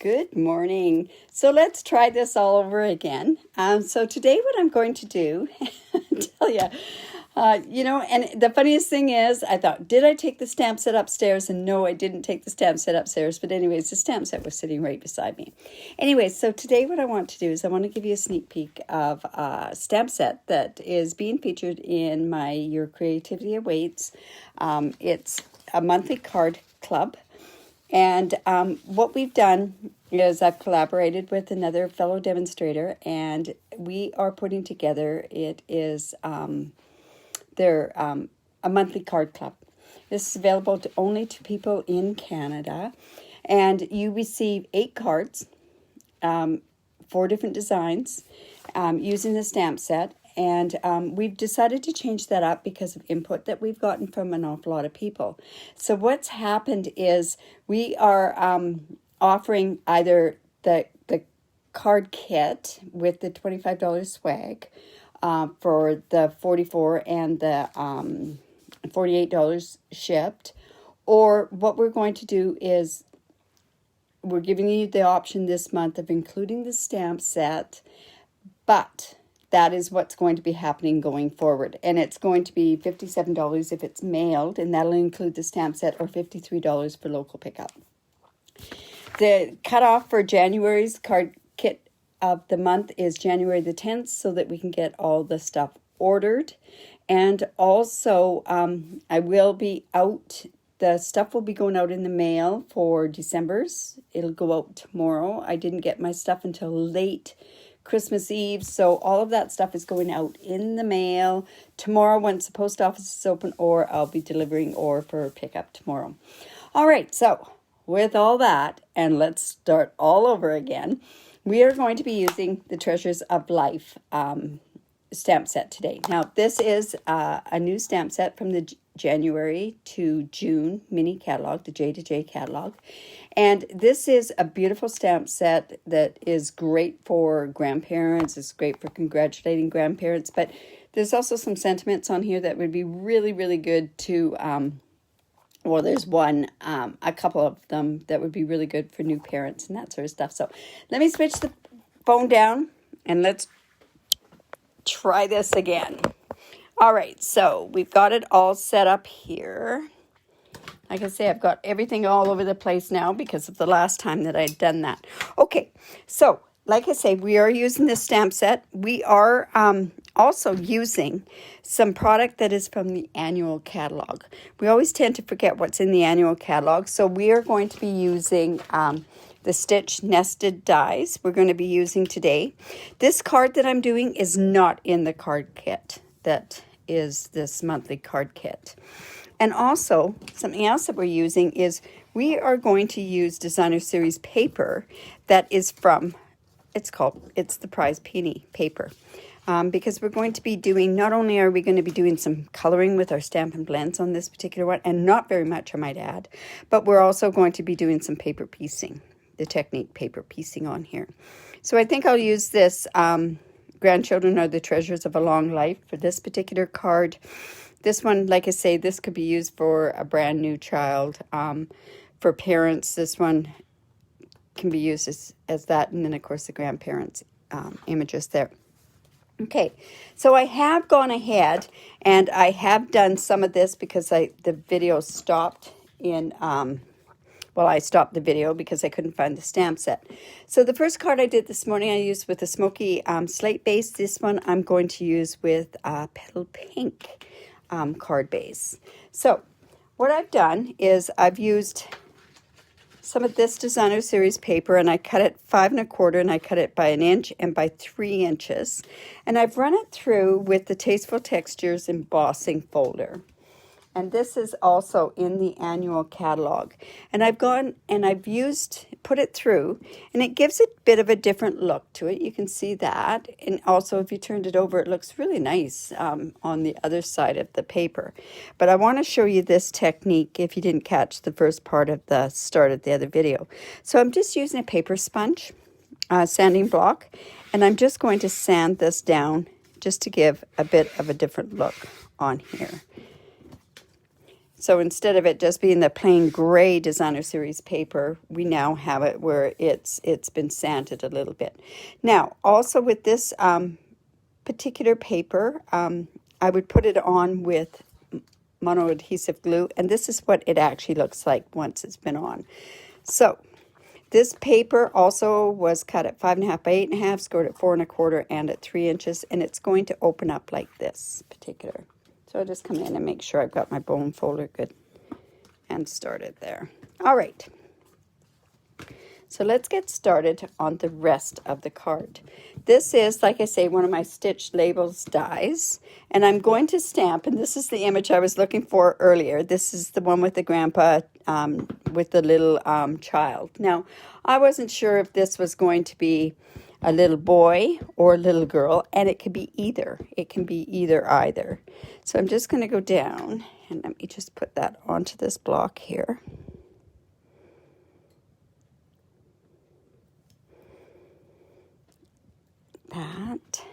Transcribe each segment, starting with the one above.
Good morning. So let's try this all over again. So today what I'm going to do, tell you, and the funniest thing is I thought, did I take the stamp set upstairs? And no, I didn't take the stamp set upstairs. But anyways, the stamp set was sitting right beside me. Anyways, so today what I want to do is I want to give you a sneak peek of a stamp set that is being featured in my Your Creativity Awaits. It's a monthly card club. And what we've done is I've collaborated with another fellow demonstrator, and we are putting together, it is a monthly card club. This is available only to people in Canada, and you receive 8 cards, 4 different designs, using the stamp set. And we've decided to change that up because of input that we've gotten from an awful lot of people. So what's happened is we are offering either the card kit with the $25 swag for the $44 and the $48 shipped. Or what we're going to do is we're giving you the option this month of including the stamp set, but that is what's going to be happening going forward. And it's going to be $57 if it's mailed, and that'll include the stamp set, or $53 for local pickup. The cutoff for January's card kit of the month is January the 10th, so that we can get all the stuff ordered. And also, I will be out. The stuff will be going out in the mail for December's. It'll go out tomorrow. I didn't get my stuff until late Christmas Eve, so all of that stuff is going out in the mail tomorrow once the post office is open, or I'll be delivering or for pickup tomorrow. All right, so with all that, and let's start all over again, we are going to be using the Treasures of Life stamp set today. Now, this is a new stamp set from the January to June mini catalog, the J to J catalog. And this is a beautiful stamp set that is great for grandparents. It's great for congratulating grandparents. But there's also some sentiments on here that would be really, really good to, well, there's a couple of them that would be really good for new parents and that sort of stuff. So let me switch the phone down and let's try this again. All right, so we've got it all set up here. Like I say, I've got everything all over the place now because of the last time that I'd done that. Okay, so like I say, we are using this stamp set. We are also using some product that is from the annual catalog. We always tend to forget what's in the annual catalog, so we are going to be using the Stitch Nested Dies we're going to be using today. This card that I'm doing is not in the card kit that is this monthly card kit. And also, something else that we're using is we are going to use Designer Series paper that is from, it's the Prize Peony paper. Because we're going to be doing, not only are we going to be doing some coloring with our Stampin' Blends on this particular one, and not very much I might add, but we're also going to be doing some paper piecing, the technique paper piecing on here. So I think I'll use this Grandchildren Are the Treasures of a Long Life for this particular card. This one, like I say, this could be used for a brand new child. For parents, this one can be used as that. And then, of course, the grandparents' images there. Okay, so I have gone ahead and I have done some of this because the video stopped in... I stopped the video because I couldn't find the stamp set. So the first card I did this morning, I used with a smoky slate base. This one I'm going to use with Petal Pink card base. So what I've done is I've used some of this Designer Series paper, and I cut it 5 1/4, and I cut it by 1 inch and by 3 inches. And I've run it through with the Tasteful Textures Embossing folder. And this is also in the annual catalog. And I've gone and I've put it through, and it gives a bit of a different look to it. You can see that. And also, if you turned it over, it looks really nice on the other side of the paper. But I want to show you this technique if you didn't catch the first part of the start of the other video. So I'm just using a paper sponge, sanding block, and I'm just going to sand this down just to give a bit of a different look on here. So instead of it just being the plain gray designer series paper, we now have it where it's been sanded a little bit. Now, also with this particular paper, I would put it on with mono adhesive glue, and this is what it actually looks like once it's been on. So this paper also was cut at 5.5 by 8.5, scored at 4 1/4, and at 3 inches, and it's going to open up like this particular. So I'll just come in and make sure I've got my bone folder good and started there. All right. So let's get started on the rest of the card. This is, like I say, one of my stitched labels dies, and I'm going to stamp, and this is the image I was looking for earlier. This is the one with the grandpa with the little child. Now, I wasn't sure if this was going to be a little boy or a little girl, and it could be either. It can be either. So I'm just going to go down, and let me just put that onto this block here. That.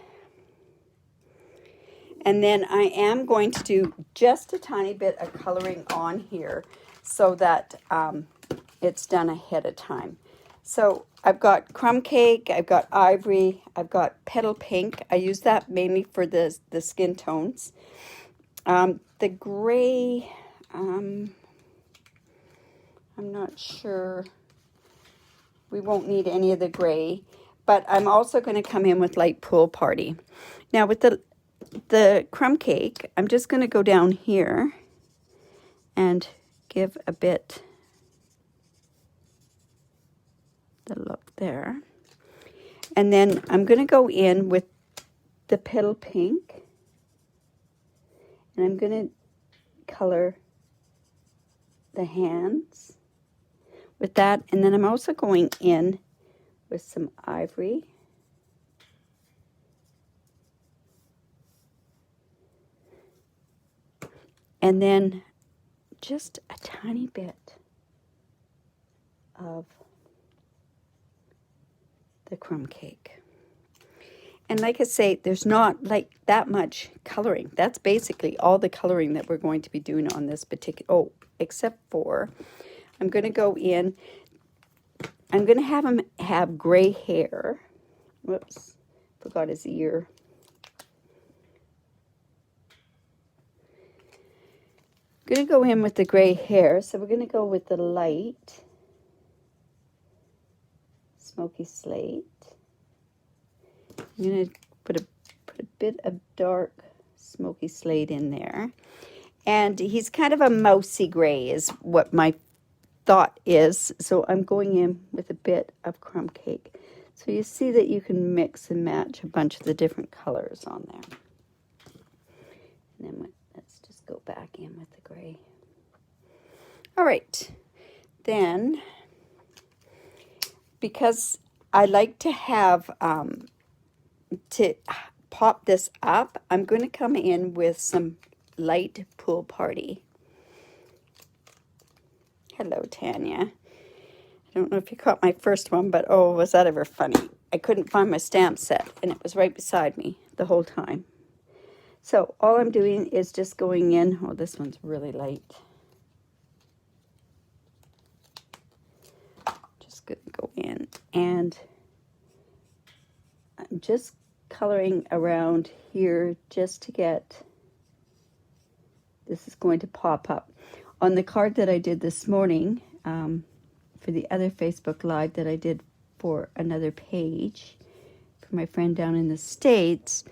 And then I am going to do just a tiny bit of coloring on here so that it's done ahead of time. So I've got crumb cake, I've got ivory, I've got petal pink. I use that mainly for the skin tones. The gray, I'm not sure. We won't need any of the gray, but I'm also going to come in with light pool party. Now with the crumb cake, I'm just going to go down here and give a bit the look there. And then I'm going to go in with the petal pink, and I'm going to color the hands with that. And then I'm also going in with some ivory. And then just a tiny bit of the crumb cake. And like I say, there's not like that much coloring. That's basically all the coloring that we're going to be doing on this particular, oh, except for I'm going to go in, I'm going to have him have gray hair. Whoops, forgot his ear. I'm going to go in with the gray hair, so we're going to go with the light smoky slate. I'm going to put a bit of dark smoky slate in there. And he's kind of a mousy gray is what my thought is. So I'm going in with a bit of crumb cake. So you see that you can mix and match a bunch of the different colors on there. And then let's just go back in with the gray. All right. Then, because I like to have, to pop this up, I'm going to come in with some light pool party. Hello, Tanya. I don't know if you caught my first one, but oh, was that ever funny. I couldn't find my stamp set, and it was right beside me the whole time. So all I'm doing is just going in. Oh, this one's really light. Just going to go in, and I'm just coloring around here just to get, this is going to pop up. On the card that I did this morning, for the other Facebook Live that I did for another page, for my friend down in the States,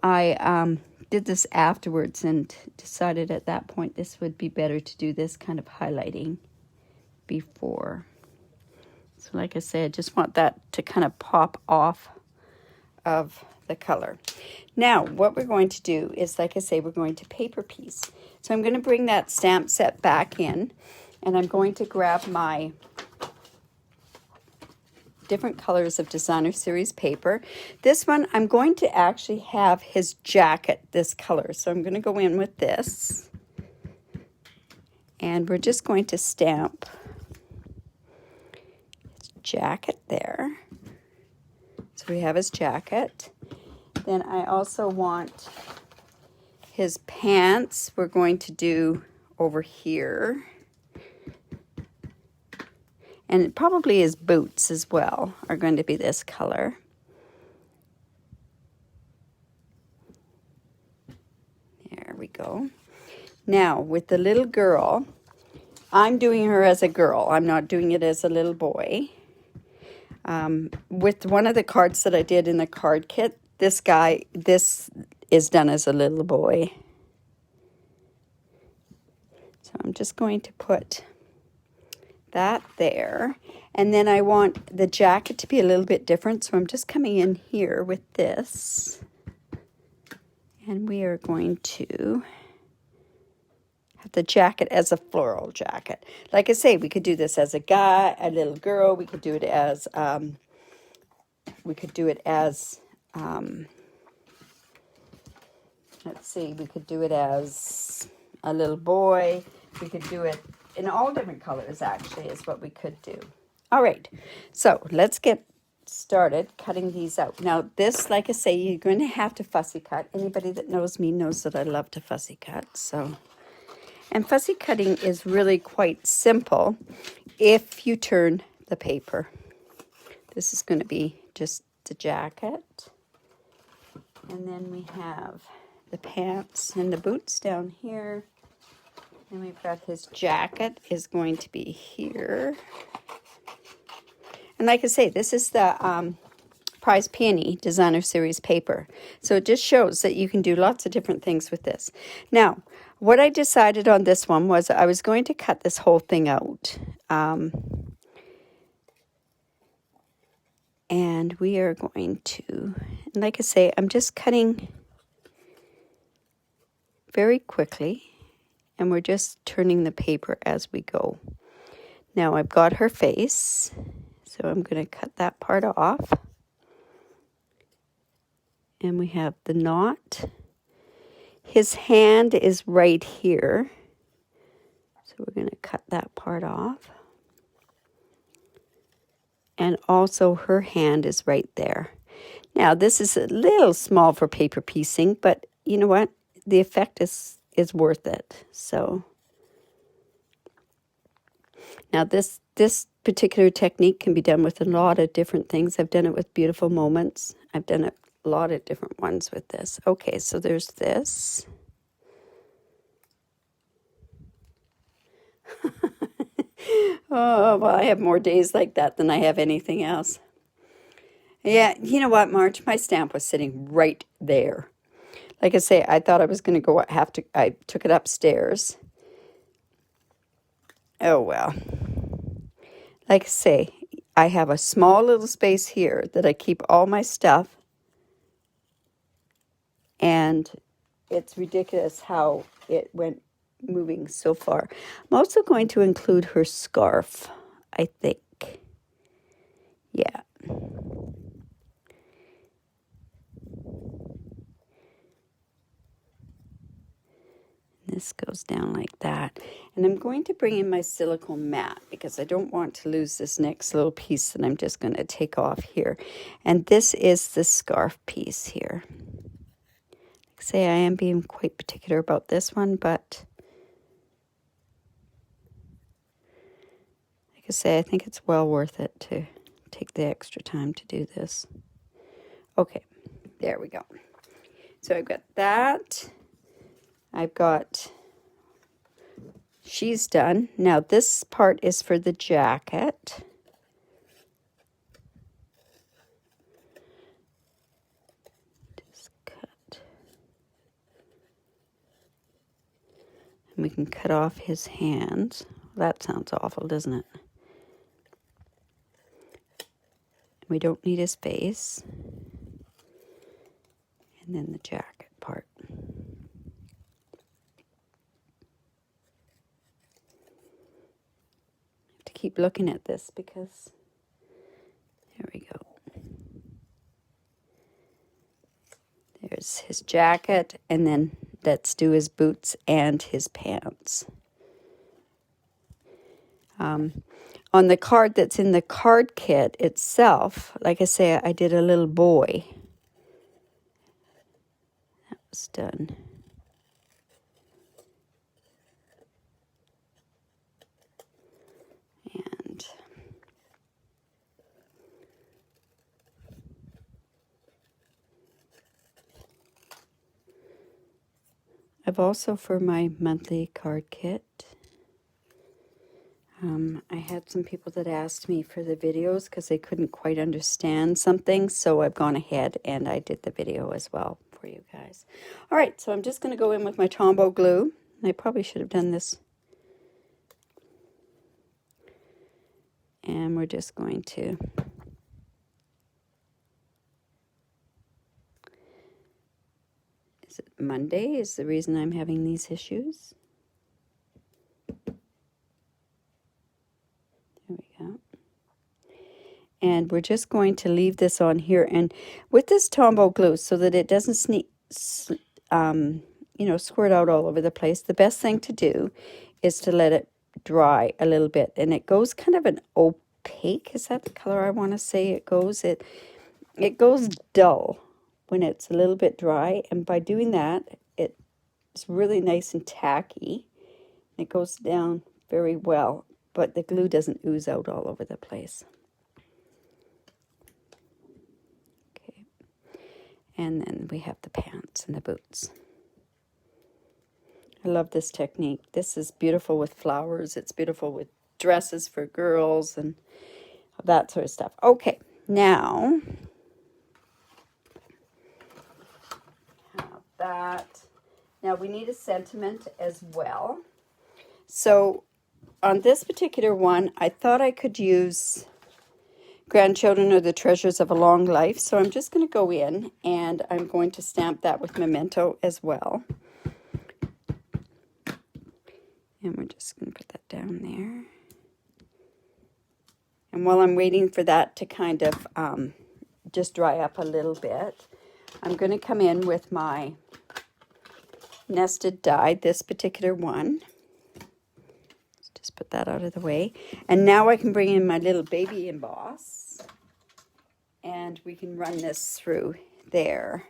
I did this afterwards and decided at that point this would be better to do this kind of highlighting before. So like I said, I just want that to kind of pop off of the color. Now, what we're going to do is, like I say, we're going to paper piece. So I'm going to bring that stamp set back in, and I'm going to grab my different colors of designer series paper. This one, I'm going to actually have his jacket this color. So I'm going to go in with this, and we're just going to stamp his jacket there. So we have his jacket. Then I also want his pants. We're going to do over here. And probably his boots as well are going to be this color. There we go. Now, with the little girl, I'm doing her as a girl. I'm not doing it as a little boy. With one of the cards that I did in the card kit, this is done as a little boy. So I'm just going to put that there. And then I want the jacket to be a little bit different. So I'm just coming in here with this. And we are going to have the jacket as a floral jacket. Like I say, we could do this as a guy, a little girl. We could do it as, let's see, we could do it as a little boy. We could do it in all different colors, actually, is what we could do. All right, so let's get started cutting these out. Now, this, like I say, you're going to have to fussy cut. Anybody that knows me knows that I love to fussy cut, so... And fussy cutting is really quite simple if you turn the paper. This is going to be just the jacket. And then we have the pants and the boots down here. And we've got his jacket is going to be here. And like I say, this is the Prize Peony Designer Series paper. So it just shows that you can do lots of different things with this. Now, what I decided on this one was I was going to cut this whole thing out. And we are going to, like I say, I'm just cutting very quickly. And we're just turning the paper as we go. Now I've got her face. So I'm going to cut that part off. And we have the knot. His hand is right here. So we're going to cut that part off. And also her hand is right there. Now this is a little small for paper piecing, but you know what? The effect is worth it. So now this particular technique can be done with a lot of different things. I've done it with Beautiful Moments. I've done it a lot of different ones with this. Okay, so there's this. Oh, well, I have more days like that than I have anything else. Yeah, you know what, Marge? My stamp was sitting right there. Like I say, I thought I was going to I took it upstairs. Oh, well. Like I say, I have a small little space here that I keep all my stuff. And it's ridiculous how it went moving so far. I'm also going to include her scarf, I think. Yeah. This goes down like that. And I'm going to bring in my silicone mat because I don't want to lose this next little piece that I'm just going to take off here. And this is the scarf piece here. Like I say, I am being quite particular about this one, but like I say, I think it's well worth it to take the extra time to do this. Okay, there we go. So I've got that. I've got, she's done. Now this part is for the jacket. Just cut. And we can cut off his hands. That sounds awful, doesn't it? We don't need his face. And then the jacket part. Keep looking at this because there we go. There's his jacket, and then let's do his boots and his pants. On the card that's in the card kit itself, like I say, I did a little boy. That was done. have also for my monthly card kit. I had some people that asked me for the videos because they couldn't quite understand something, so I've gone ahead and I did the video as well for you guys. All right, so I'm just going to go in with my Tombow glue. I probably should have done this. And we're just going to Is it Monday is the reason I'm having these issues. There we go. And we're just going to leave this on here. And with this Tombow glue, so that it doesn't squirt out all over the place, the best thing to do is to let it dry a little bit. And it goes kind of an opaque. Is that the color I want to say it goes? It goes dull when it's a little bit dry. And by doing that, it's really nice and tacky. It goes down very well, but the glue doesn't ooze out all over the place. Okay. And then we have the pants and the boots. I love this technique. This is beautiful with flowers. It's beautiful with dresses for girls and that sort of stuff. Okay, now that. Now we need a sentiment as well. So on this particular one, I thought I could use Grandchildren are the treasures of a long life. So I'm just going to go in and I'm going to stamp that with Memento as well. And we're just going to put that down there. And while I'm waiting for that to kind of just dry up a little bit, I'm going to come in with my nested die, this particular one. Let's just put that out of the way. And now I can bring in my little baby emboss. And we can run this through there.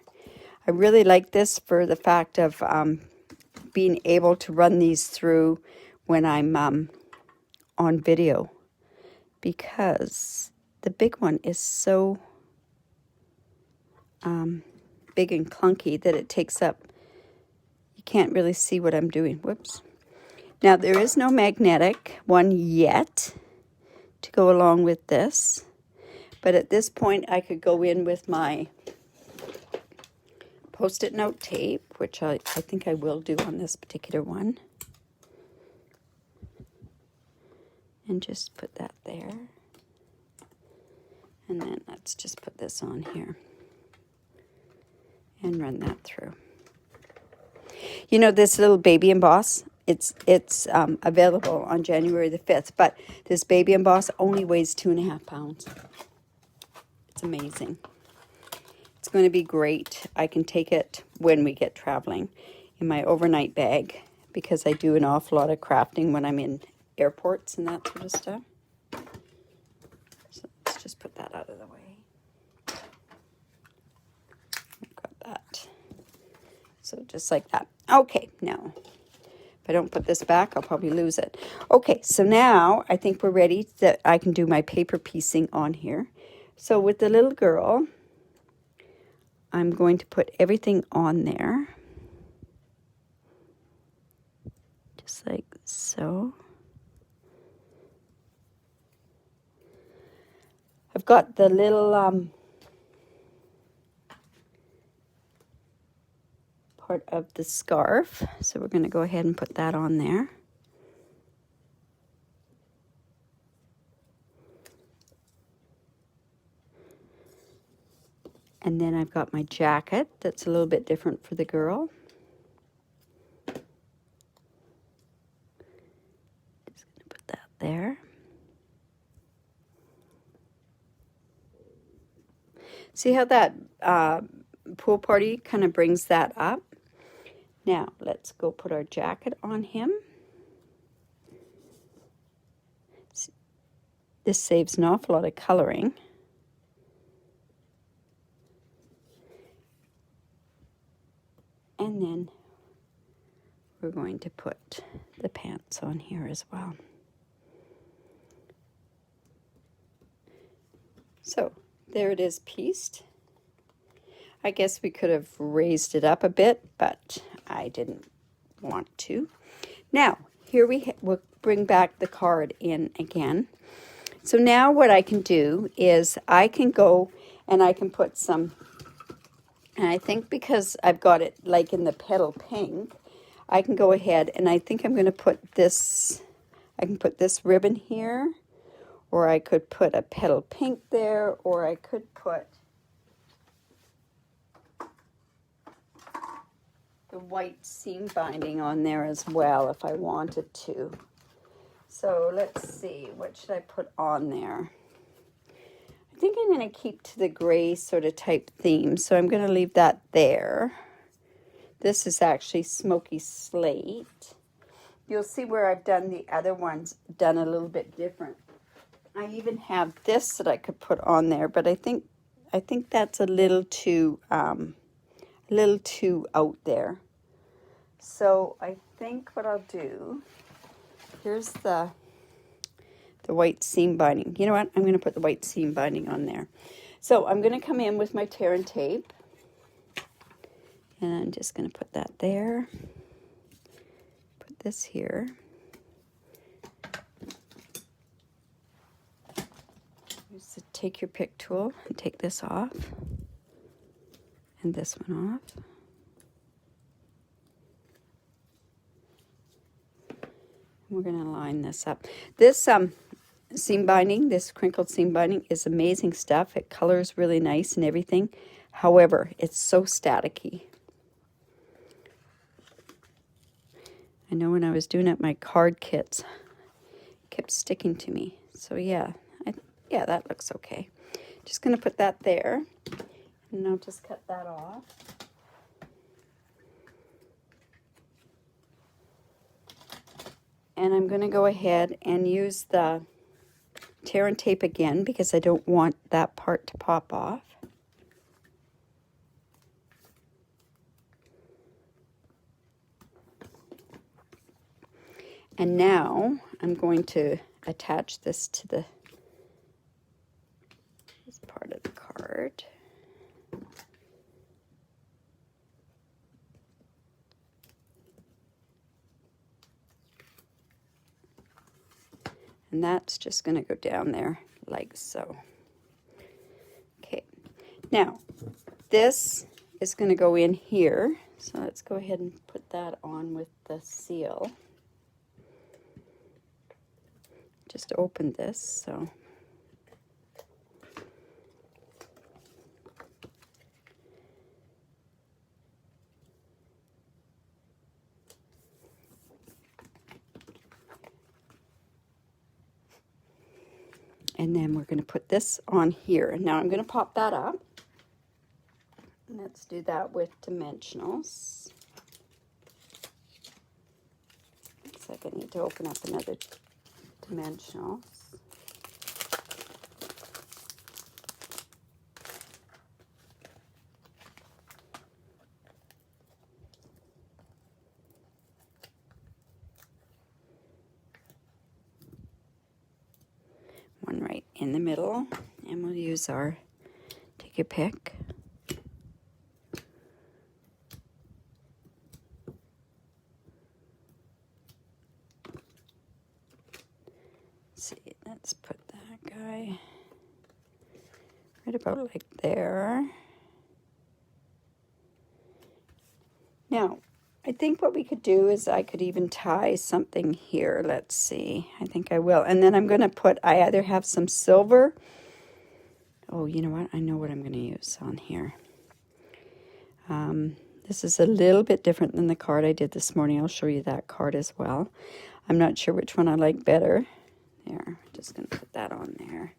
I really like this for the fact of being able to run these through when I'm on video. Because the big one is so big and clunky that it takes up, you can't really see what I'm doing. Whoops. Now there is no magnetic one yet to go along with this, but at this point I could go in with my Post-it note tape, which I think I will do on this particular one, and just put that there. And then let's just put this on here and run that through. You know, this little baby emboss, it's available on January the 5th, but this baby emboss only weighs 2.5 pounds. It's amazing. It's going to be great. I can take it when we get traveling in my overnight bag because I do an awful lot of crafting when I'm in airports and that sort of stuff. So let's just put that out of the way. I've got that. So just like that. Okay, now if I don't put this back, I'll probably lose it. Okay, so now I think we're ready that I can do my paper piecing on here. So with the little girl, I'm going to put everything on there. Just like so. I've got the little part of the scarf, so we're going to go ahead and put that on there. And then I've got my jacket that's a little bit different for the girl. Just going to put that there. See how that pool party kind of brings that up? Now, let's go put our jacket on him. This saves an awful lot of coloring. And then we're going to put the pants on here as well. So there it is pieced. I guess we could have raised it up a bit, but I didn't want to. Now, here we'll bring back the card in again. So now what I can do is I can go and I can put some, and I think because I've got it like in the petal pink, I can go ahead and I think I'm going to put this, I can put this ribbon here, or I could put a petal pink there, or I could put the white seam binding on there as well if I wanted to. So let's see, what should I put on there? I think I'm going to keep to the gray sort of type theme, so I'm going to leave that there. This is actually smoky slate. You'll see where I've done the other ones done a little bit different. I even have this that I could put on there, but I think that's a little too out there. So I think what I'll do, here's the white seam binding. You know what? I'm going to put the white seam binding on there. So I'm going to come in with my tear and tape, and I'm just going to put that there. Put this here. Just take your pick tool and take this off, and this one off. We're going to line this up. This seam binding, this crinkled seam binding is amazing stuff. It colors really nice and everything. However, it's so staticky. I know when I was doing up my card kits, it kept sticking to me. So yeah, yeah, that looks okay. Just going to put that there, and I'll just cut that off. And I'm going to go ahead and use the tear and tape again because I don't want that part to pop off. And now I'm going to attach this to this part of the card. And that's just going to go down there like so. Okay, now this is going to go in here. So let's go ahead and put that on with the seal. Just open this, so. And then we're going to put this on here. Now I'm going to pop that up. Let's do that with dimensionals. Looks like I need to open up another dimensionals. One right in the middle, and we'll use our take your pick. Let's see, let's put that guy right about like there. Now, I think what we could do is I could even tie something here. Let's see. I think I will. And then I'm going to put, I either have some silver. Oh, you know what? I know what I'm going to use on here. This is a little bit different than the card I did this morning. I'll show you that card as well. I'm not sure which one I like better. There, just going to put that on there.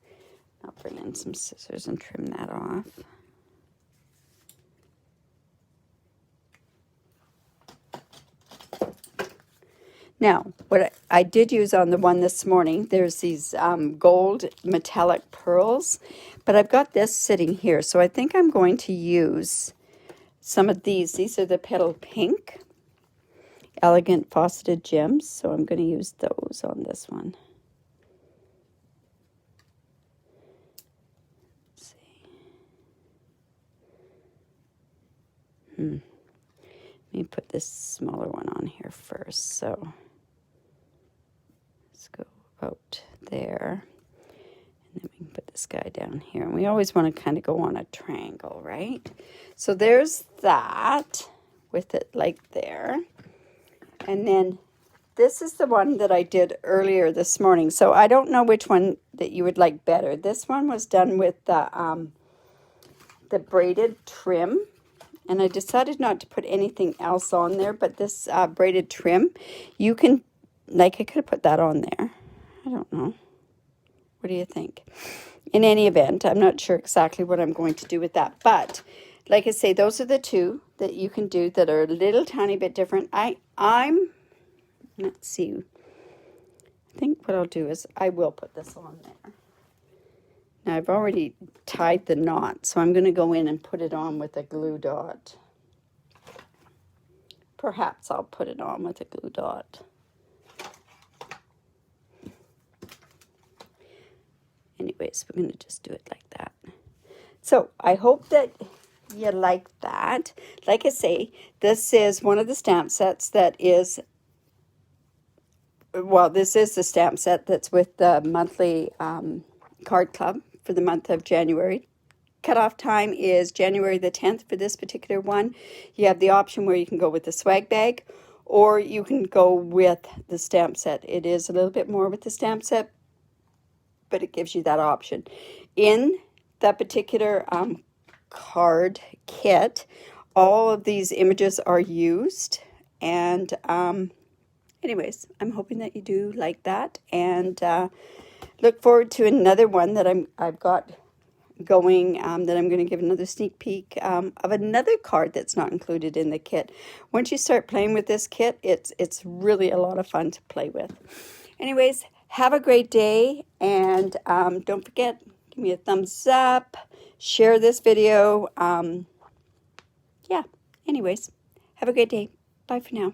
I'll bring in some scissors and trim that off. Now, what I did use on the one this morning, there's these gold metallic pearls, but I've got this sitting here, so I think I'm going to use some of these. These are the petal pink, elegant faceted gems, so I'm going to use those on this one. Let's see. me put this smaller one on here first. So let's go about there. And then we can put this guy down here. And we always want to kind of go on a triangle, right? So there's that with it like there. And then this is the one that I did earlier this morning. So I don't know which one that you would like better. This one was done with the braided trim. And I decided not to put anything else on there, but this braided trim, you can, like I could have put that on there. I don't know. What do you think? In any event, I'm not sure exactly what I'm going to do with that. But, like I say, those are the two that you can do that are a little tiny bit different. Let's see. I think what I'll do is I will put this on there. Now, I've already tied the knot, so I'm going to go in and put it on with a glue dot. Perhaps I'll put it on with a glue dot. Anyways, we're going to just do it like that. So I hope that you like that. Like I say, this is one of the stamp sets that is, well, this is the stamp set that's with the monthly card club for the month of January. Cutoff time is January the 10th for this particular one. You have the option where you can go with the swag bag or you can go with the stamp set. It is a little bit more with the stamp set, but it gives you that option. In that particular card kit, all of these images are used. And anyways, I'm hoping that you do like that. And look forward to another one that I've got going, that I'm going to give another sneak peek of another card that's not included in the kit. Once you start playing with this kit, it's really a lot of fun to play with. Anyways, have a great day, and don't forget, give me a thumbs up, share this video. Yeah, anyways, have a great day. Bye for now.